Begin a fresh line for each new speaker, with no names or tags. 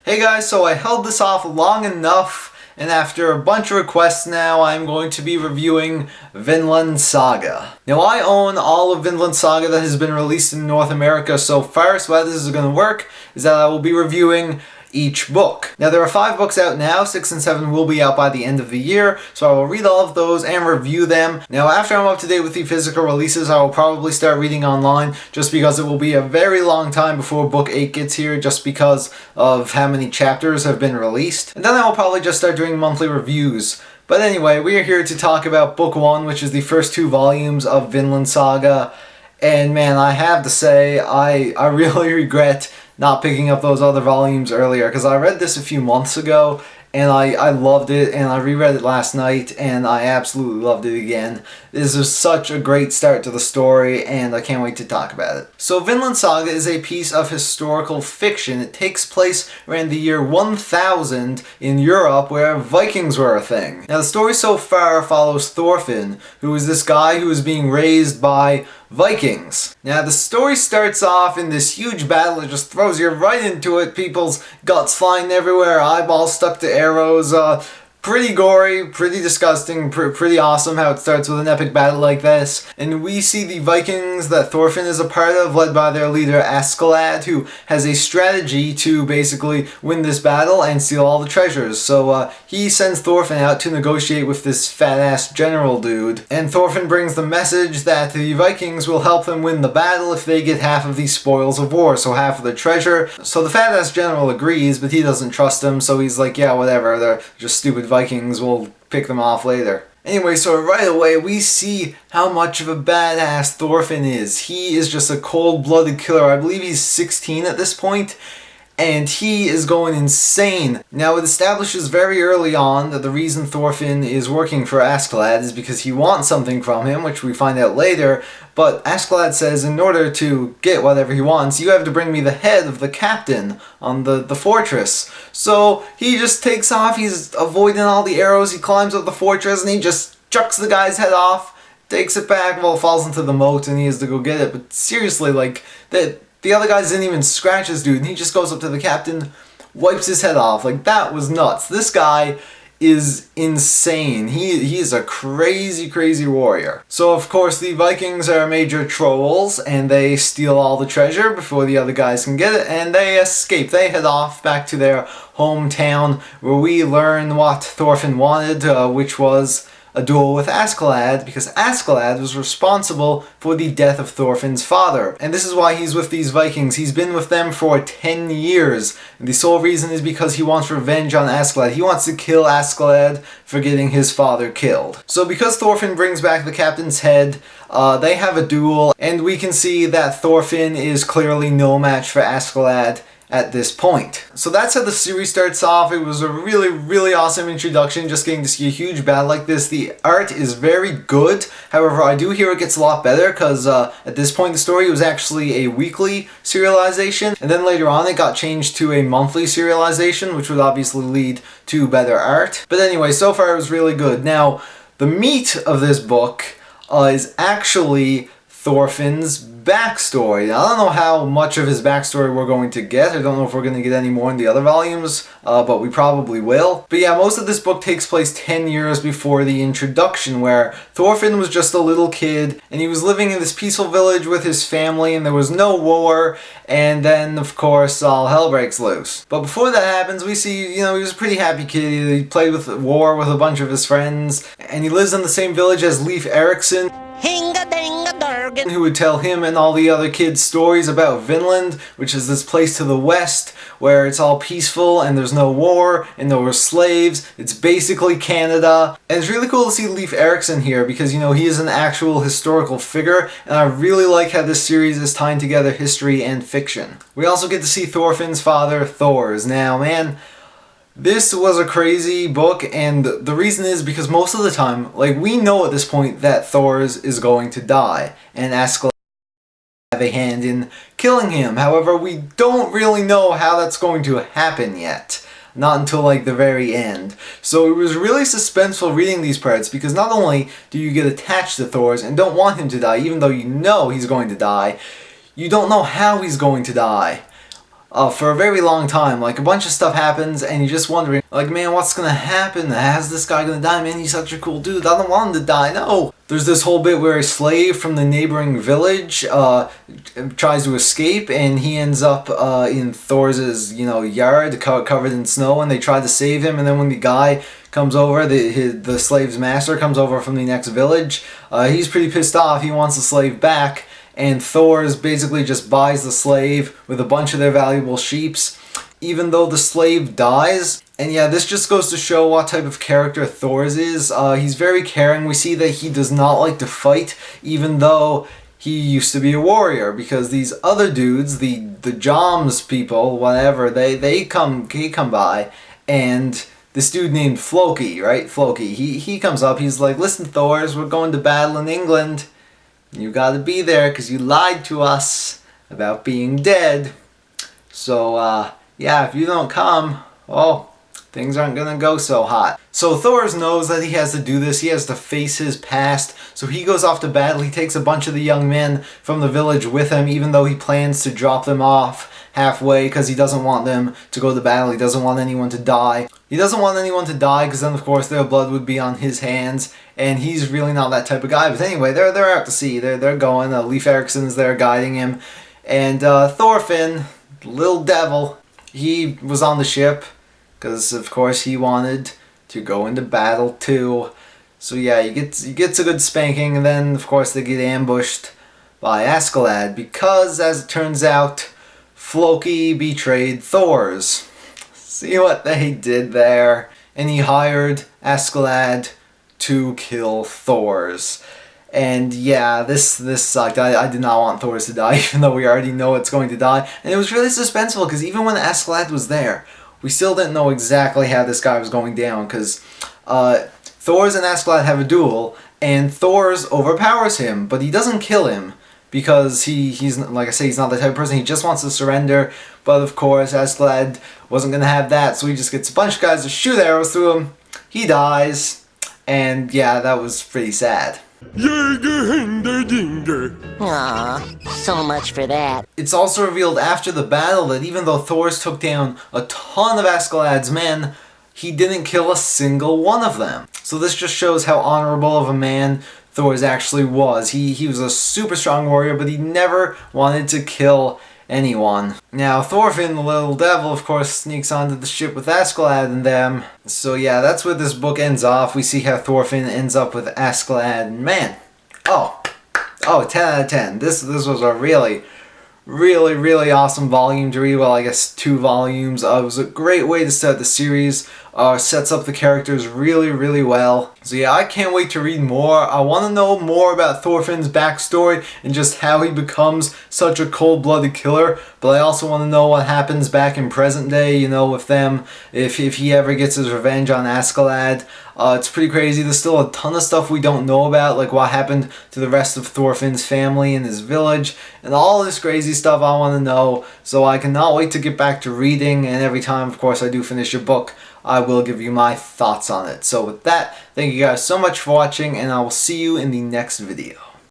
Hey guys, so I held this off long enough, and after a bunch of requests now, I'm going to be reviewing Vinland Saga. Now I own all of Vinland Saga that has been released in North America so far, so how this is going to work is that I will be reviewing each book. Now there are 5 books out now, 6 and 7 will be out by the end of the year, so I will read all of those and review them. Now after I'm up to date with the physical releases, I will probably start reading online, just because it will be a very long time before book 8 gets here, just because of how many chapters have been released. And then I will probably just start doing monthly reviews. But anyway, we are here to talk about book 1, which is the first 2 volumes of Vinland Saga. And man, I have to say, I really regret not picking up those other volumes earlier, because I read this a few months ago and I loved it, and I reread it last night and I absolutely loved it again. This is such a great start to the story and I can't wait to talk about it. So Vinland Saga is a piece of historical fiction. It takes place around the year 1000 in Europe, where Vikings were a thing. Now the story so far follows Thorfinn, who is this guy who is being raised by Vikings. Now the story starts off in this huge battle. It just throws you right into it. People's guts flying everywhere, eyeballs stuck to arrows, pretty gory, pretty disgusting, pretty awesome how it starts with an epic battle like this. And we see the Vikings that Thorfinn is a part of, led by their leader Askeladd, who has a strategy to basically win this battle and steal all the treasures. So he sends Thorfinn out to negotiate with this fat-ass general dude. And Thorfinn brings the message that the Vikings will help them win the battle if they get half of the spoils of war, so half of the treasure. So the fat-ass general agrees, but he doesn't trust him, so he's like, yeah, whatever, they're just stupid Vikings, will pick them off later. Anyway, so right away we see how much of a badass Thorfinn is. He is just a cold-blooded killer. I believe he's 16 at this point, and he is going insane. Now it establishes very early on that the reason Thorfinn is working for Askeladd is because he wants something from him, which we find out later, but Askeladd says in order to get whatever he wants, you have to bring me the head of the captain on the fortress. So he just takes off, he's avoiding all the arrows, he climbs up the fortress and he just chucks the guy's head off, takes it back, well, it falls into the moat and he has to go get it. But seriously, like, the other guys didn't even scratch this dude, and he just goes up to the captain, wipes his head off. Like, that was nuts. This guy is insane. He is a crazy, crazy warrior. So, of course, the Vikings are major trolls, and they steal all the treasure before the other guys can get it, and they escape. They head off back to their hometown, where we learn what Thorfinn wanted, which was a duel with Askeladd, because Askeladd was responsible for the death of Thorfinn's father. And this is why he's with these Vikings. He's been with them for 10 years. And the sole reason is because he wants revenge on Askeladd. He wants to kill Askeladd for getting his father killed. So because Thorfinn brings back the captain's head, they have a duel, and we can see that Thorfinn is clearly no match for Askeladd at this point. So that's how the series starts off. It was a really, really awesome introduction, just getting to see a huge battle like this. The art is very good. However, I do hear it gets a lot better, because at this point in the story it was actually a weekly serialization, and then later on it got changed to a monthly serialization, which would obviously lead to better art. But anyway, so far it was really good. Now, the meat of this book is actually Thorfinn's backstory. Now, I don't know how much of his backstory we're going to get. I don't know if we're going to get any more in the other volumes, but we probably will. But yeah, most of this book takes place 10 years before the introduction, where Thorfinn was just a little kid, and he was living in this peaceful village with his family, and there was no war, and then, of course, all hell breaks loose. But before that happens, we see, he was a pretty happy kid. He played with war with a bunch of his friends, and he lives in the same village as Leif Erikson,
Hinga, Dinga, Durgen,
who would tell him and all the other kids stories about Vinland, which is this place to the west where it's all peaceful and there's no war and there were slaves. It's basically Canada. And it's really cool to see Leif Erikson here, because he is an actual historical figure, and I really like how this series is tying together history and fiction. We also get to see Thorfinn's father, Thors. Now, man, this was a crazy book, and the reason is because most of the time, like, we know at this point that Thors is going to die, and Askeladd have a hand in killing him. However, we don't really know how that's going to happen yet. Not until, like, the very end. So it was really suspenseful reading these parts, because not only do you get attached to Thors and don't want him to die, even though you know he's going to die, you don't know how he's going to die. for a very long time. Like, a bunch of stuff happens, and you're just wondering, like, man, what's gonna happen? How's this guy gonna die? Man, he's such a cool dude. I don't want him to die. No! There's this whole bit where a slave from the neighboring village tries to escape, and he ends up in Thors' yard covered in snow, and they try to save him, and then when the guy comes over, the slave's master comes over from the next village, he's pretty pissed off. He wants the slave back, and Thors basically just buys the slave with a bunch of their valuable sheeps, even though the slave dies. And yeah, this just goes to show what type of character Thors is. He's very caring. We see that he does not like to fight, even though he used to be a warrior, because these other dudes, the Joms people, whatever, they come by, and this dude named Floki, right? Floki, he comes up, he's like, listen, Thors, we're going to battle in England. You gotta be there, because you lied to us about being dead. So, yeah, if you don't come, oh, things aren't gonna go so hot. So Thors knows that he has to do this. He has to face his past. So he goes off to battle. He takes a bunch of the young men from the village with him, even though he plans to drop them off halfway because he doesn't want them to go to battle. He doesn't want anyone to die. He doesn't want anyone to die because then, of course, their blood would be on his hands. And he's really not that type of guy. But anyway, they're out to sea. They're going. Leif Erikson's there guiding him. And Thorfinn, little devil, he was on the ship because, of course, he wanted to go into battle too. So yeah, he gets a good spanking, and then, of course, they get ambushed by Askeladd because, as it turns out, Floki betrayed Thors. See what they did there? And he hired Askeladd to kill Thors. And yeah, this sucked. I did not want Thors to die, even though we already know it's going to die. And it was really suspenseful, because even when Askeladd was there, we still didn't know exactly how this guy was going down, because Thors and Askeladd have a duel, and Thors overpowers him, but he doesn't kill him, because he's, like I say, he's not the type of person. He just wants to surrender, but of course Askeladd wasn't going to have that, so he just gets a bunch of guys to shoot arrows through him. He dies, and yeah, that was pretty sad.
Aw, so much for that.
It's also revealed after the battle that even though Thors took down a ton of Askeladd's men, he didn't kill a single one of them. So this just shows how honorable of a man Thors actually was. He was a super strong warrior, but he never wanted to kill anyone. Now, Thorfinn, the little devil, of course, sneaks onto the ship with Askeladd and them. So yeah, that's where this book ends off. We see how Thorfinn ends up with Askeladd, and man, 10 out of 10. This was a really awesome volume to read. Well, I guess 2 volumes. It was a great way to start the series. Sets up the characters really well. So yeah, I can't wait to read more. I want to know more about Thorfinn's backstory and just how he becomes such a cold-blooded killer. But I also want to know what happens back in present day, with them, if he ever gets his revenge on Askeladd. It's pretty crazy. There's still a ton of stuff we don't know about, like what happened to the rest of Thorfinn's family and his village, and all this crazy stuff I want to know. So I cannot wait to get back to reading, and every time, of course, I do finish a book, I will give you my thoughts on it. So with that, thank you guys so much for watching, and I will see you in the next video.